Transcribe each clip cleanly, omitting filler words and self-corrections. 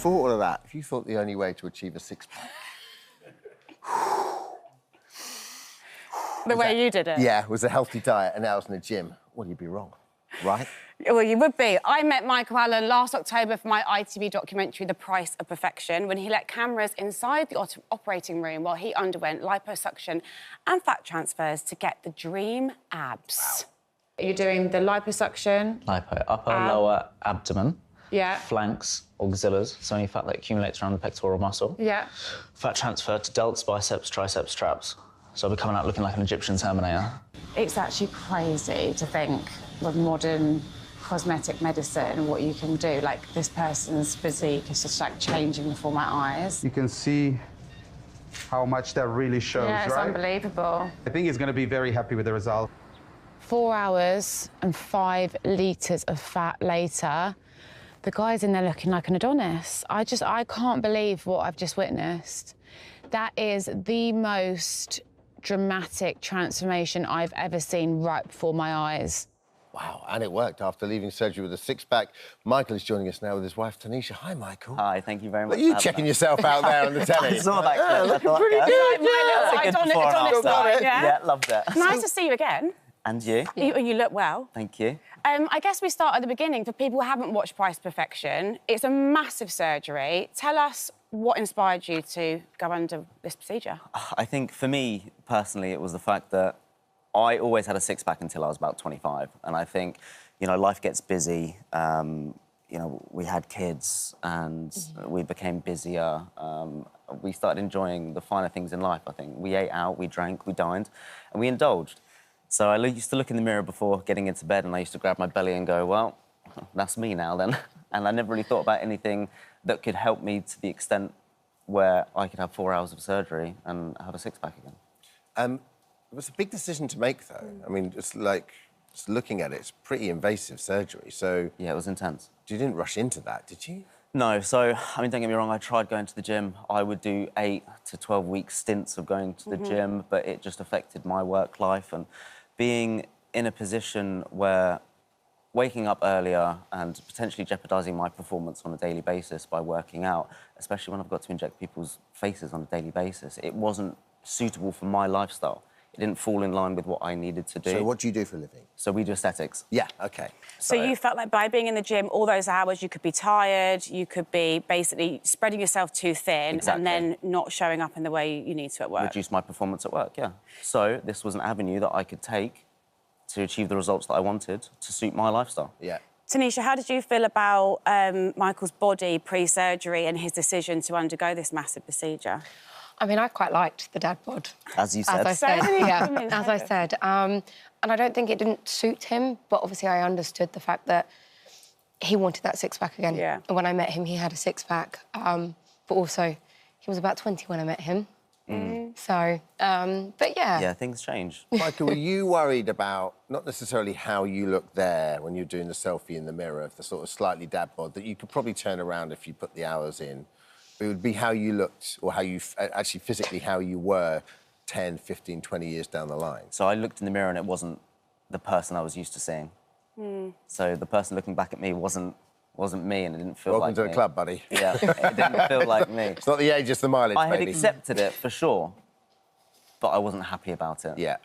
before all of that, if you thought the only way to achieve a six-pack... The way you did it? Yeah, was a healthy diet and I was in the gym, well, you'd be wrong, right? Well, you would be. I met Michael Allen last October for my ITV documentary, The Price of Perfection, when he let cameras inside the operating room while he underwent liposuction and fat transfers to get the dream abs. Wow. You're doing the liposuction. Lipo, upper, lower abdomen. Yeah. Flanks, axillas, so any fat that accumulates around the pectoral muscle. Yeah. Fat transfer to delts, biceps, triceps, traps. So I'll be coming out looking like an Egyptian Terminator. It's actually crazy to think with modern cosmetic medicine what you can do. Like, this person's physique is just, like, changing before my eyes. You can see how much that really shows, yeah, it's right? unbelievable. I think he's going to be very happy with the result. 4 hours and 5 litres of fat later, the guy's in there looking like an Adonis. I can't believe what I've just witnessed. That is the most dramatic transformation I've ever seen right before my eyes. Wow, and it worked after leaving surgery with a six-pack. Michael is joining us now with his wife, Tanisha. Hi, Michael. Hi, thank you very much. Are you checking yourself out there on the telly? I saw that clip. Looking pretty good, My little Adonis side, yeah, loved it. Nice to see you again. And you? You look well. Thank you. I guess we start at the beginning. For people who haven't watched Price Perfection, it's a massive surgery. Tell us what inspired you to go under this procedure. I think for me, personally, it was the fact that I always had a six-pack until I was about 25. And I think, you know, life gets busy. You know, we had kids and we became busier. We started enjoying the finer things in life, I think. We ate out, we drank, we dined, and we indulged. So I used to look in the mirror before getting into bed and I used to grab my belly and go, well, that's me now then. And I never really thought about anything that could help me to the extent where I could have 4 hours of surgery and have a six-pack again. It was a big decision to make, though. I mean, just looking at it, it's pretty invasive surgery, so... Yeah, it was intense. You didn't rush into that, did you? No, so, I mean, don't get me wrong, I tried going to the gym. I would do 8 to 12-week stints of going to the gym, but it just affected my work life. And being in a position where waking up earlier and potentially jeopardising my performance on a daily basis by working out, especially when I've got to inject people's faces on a daily basis, it wasn't suitable for my lifestyle. It didn't fall in line with what I needed to do. So what do you do for a living? So we do aesthetics. Yeah, OK. So you felt like by being in the gym all those hours, you could be tired, you could be basically spreading yourself too thin and then not showing up in the way you need to at work. Reduce my performance at work, yeah. So this was an avenue that I could take to achieve the results that I wanted to suit my lifestyle. Yeah. Tanisha, how did you feel about Michael's body pre-surgery and his decision to undergo this massive procedure? I mean, I quite liked the dad bod. As you said. As I said, yeah, as I said. And I don't think it didn't suit him, but obviously I understood the fact that he wanted that six-pack again. Yeah. And when I met him, he had a six-pack. But also, he was about 20 when I met him. So, but yeah. Yeah, things change. Michael, were you worried about, not necessarily how you looked there when you're doing the selfie in the mirror, the sort of slightly dad bod, that you could probably turn around if you put the hours in? It would be how you looked, or how you, actually physically how you were 10, 15, 20 years down the line. So I looked in the mirror and it wasn't the person I was used to seeing. So the person looking back at me wasn't me, and it didn't feel like me. Welcome to the club, buddy. Yeah, it didn't feel like me. It's not the age, it's the mileage, I had baby. accepted it, for sure, but I wasn't happy about it. Yeah.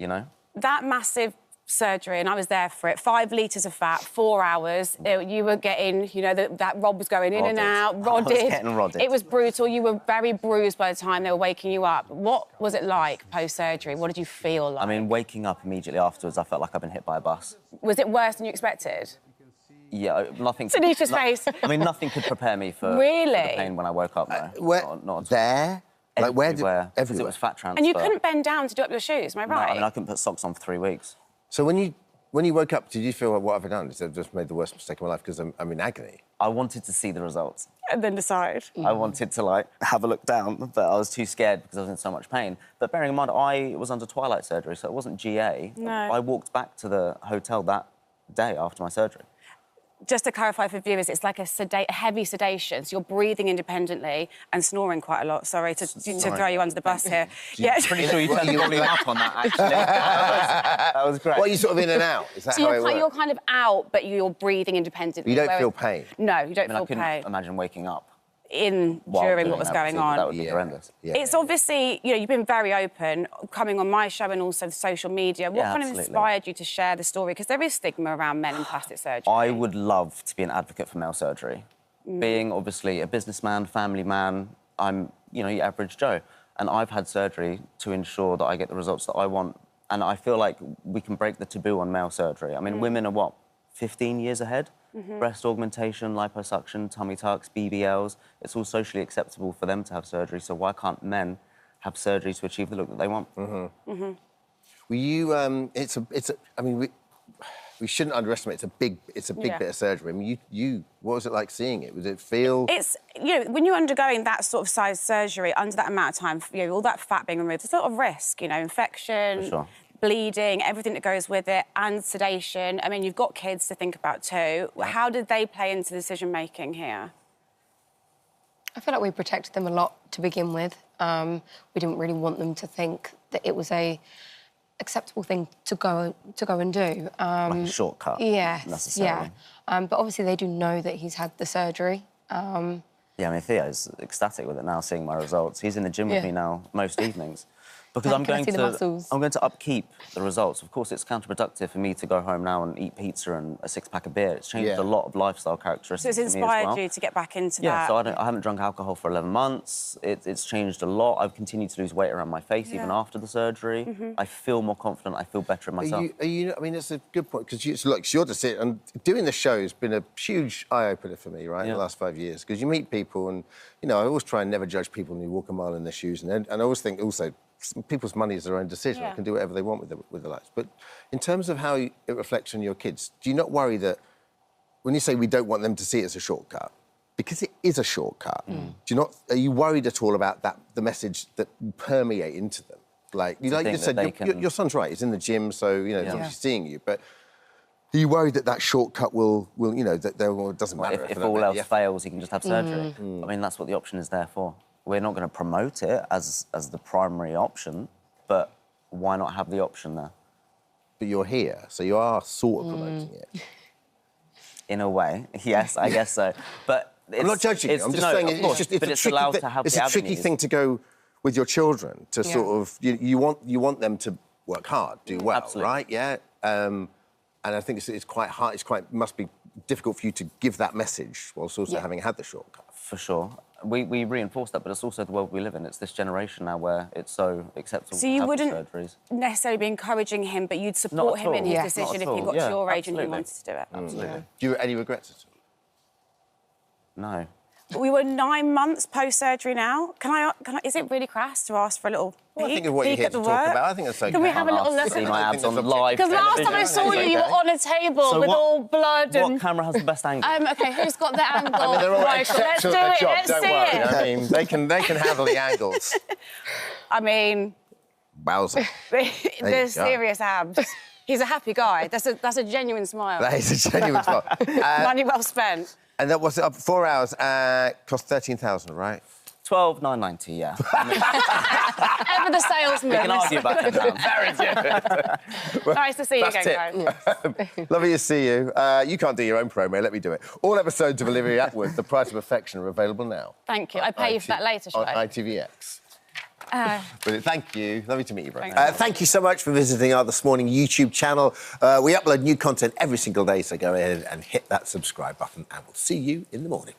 You know? That massive surgery, and I was there for it, 5 litres of fat, 4 hours. You were getting, you know, that rod was going in and out, rodded. I was getting rodded. It was brutal. You were very bruised by the time they were waking you up. What was it like post-surgery? What did you feel like? I mean, waking up immediately afterwards, I felt like I'd been hit by a bus. Was it worse than you expected? Yeah, nothing... Tanisha's face. I mean, nothing could prepare me for, really? for the pain when I woke up, no. Where, not there? Like, where did... Everywhere. Everywhere? It was fat transfer. And you couldn't bend down to do up your shoes, am I right? No, I mean, I couldn't put socks on for 3 weeks. So when you woke up, did you feel, like, what have I done? I've just made the worst mistake of my life because I'm in agony? I wanted to see the results. And then decide. I wanted to, like, have a look down, but I was too scared because I was in so much pain. But bearing in mind, I was under twilight surgery, so it wasn't GA. No. I walked back to the hotel that day after my surgery. Just to clarify for viewers, it's like a heavy sedation, so you're breathing independently and snoring quite a lot. Sorry to throw you under the bus here. Yeah, pretty sure you turned the volume up on that, actually. that was great. Well, are you sort of in and out? Is that so how it works? you're kind of out, but you're breathing independently. You don't feel pain? No, you don't feel I couldn't pain. imagine waking up during what was going on. That would be horrendous. Yeah. It's obviously, you've been very open, coming on my show and also social media. What kind of inspired you to share the story? Because there is stigma around men in plastic surgery. I would love to be an advocate for male surgery. Being, obviously, a businessman, family man, I'm, your average Joe. And I've had surgery to ensure that I get the results that I want. And I feel like we can break the taboo on male surgery. I mean, women are, what, 15 years ahead? Breast augmentation, liposuction, tummy tucks, BBLs. It's all socially acceptable for them to have surgery, so why can't men have surgery to achieve the look that they want? Were you, I mean, we shouldn't underestimate, it's a big bit of surgery. I mean, what was it like seeing it? Did it feel... It's, when you're undergoing that sort of size surgery, under that amount of time, all that fat being removed, there's a lot of risk, infection... For sure. Bleeding, everything that goes with it, and sedation. I mean, you've got kids to think about too. How did they play into decision-making here? I feel like we protected them a lot to begin with. We didn't really want them to think that it was a acceptable thing to go and do. Like a shortcut. Yes, necessarily. yeah. But obviously they do know that he's had the surgery. Yeah, I mean, Theo's ecstatic with it now, seeing my results. He's in the gym with me now most evenings. Because I'm going to upkeep the results. Of course, it's counterproductive for me to go home now and eat pizza and a six-pack of beer. It's changed a lot of lifestyle characteristics. So it's inspired you to get back into that? Yeah, so I haven't drunk alcohol for 11 months. It's changed a lot. I've continued to lose weight around my face even after the surgery. I feel more confident. I feel better in myself. I mean, that's a good point, because you're just it, and doing the show has been a huge eye-opener for me, right, in the last 5 years, because you meet people and, I always try and never judge people when you walk a mile in their shoes, and I always think also, people's money is their own decision. They can do whatever they want with their lives. But in terms of how it reflects on your kids, do you not worry that when you say we don't want them to see it as a shortcut, because it is a shortcut, are you worried at all about that, the message that permeate into them? Like you said, your son's right. He's in the gym, so he's seeing you. But are you worried that shortcut will it doesn't matter if all else fails, he can just have surgery? I mean, that's what the option is there for. We're not going to promote it as the primary option, but why not have the option there? But you're here, so you are sort of promoting it. In a way, yes, I guess so. But I'm not judging you. I'm just saying it's a tricky thing to go with your children to sort of you want them to work hard, do well, right? Yeah. And I think it's quite hard. Must be difficult for you to give that message whilst also having had the shortcut. For sure. We reinforce that, but it's also the world we live in. It's this generation now where it's so acceptable to have surgeries. So you wouldn't necessarily be encouraging him, but you'd support him in his decision if he got to your age and he wanted to do it? Absolutely. Do you have any regrets at all? No. We were 9 months post-surgery now. Can I, is it really crass to ask for a little peek, I think of what you're here to talk about. I think that's okay. Can we have a little look? See my abs on live Because last time I saw you, you were on a table with all blood and... What camera has the best angle? OK, who's got the angle? I mean, they're all Michael, let's do exceptional at it. the job, Let's don't see worry. it. I mean, they can handle the angles. I mean... Wowza. They're serious abs. He's a happy guy. That's a genuine smile. That is a genuine smile. Money well spent. And that was 4 hours, cost 13,000, right? 12,990, yeah. Ever the salesman. We can argue about £10. Very different. Nice to see you again, guys. Lovely to see you. You can't do your own promo, let me do it. All episodes of Olivia Attwood, The Price of Perfection, are available now. Thank you. I pay you for that later, shall on I? ITVX. Brilliant. Thank you. Lovely to meet you, brother. Thanks. Thank you so much for visiting our This Morning YouTube channel. We upload new content every single day, so go ahead and hit that subscribe button, and we'll see you in the morning.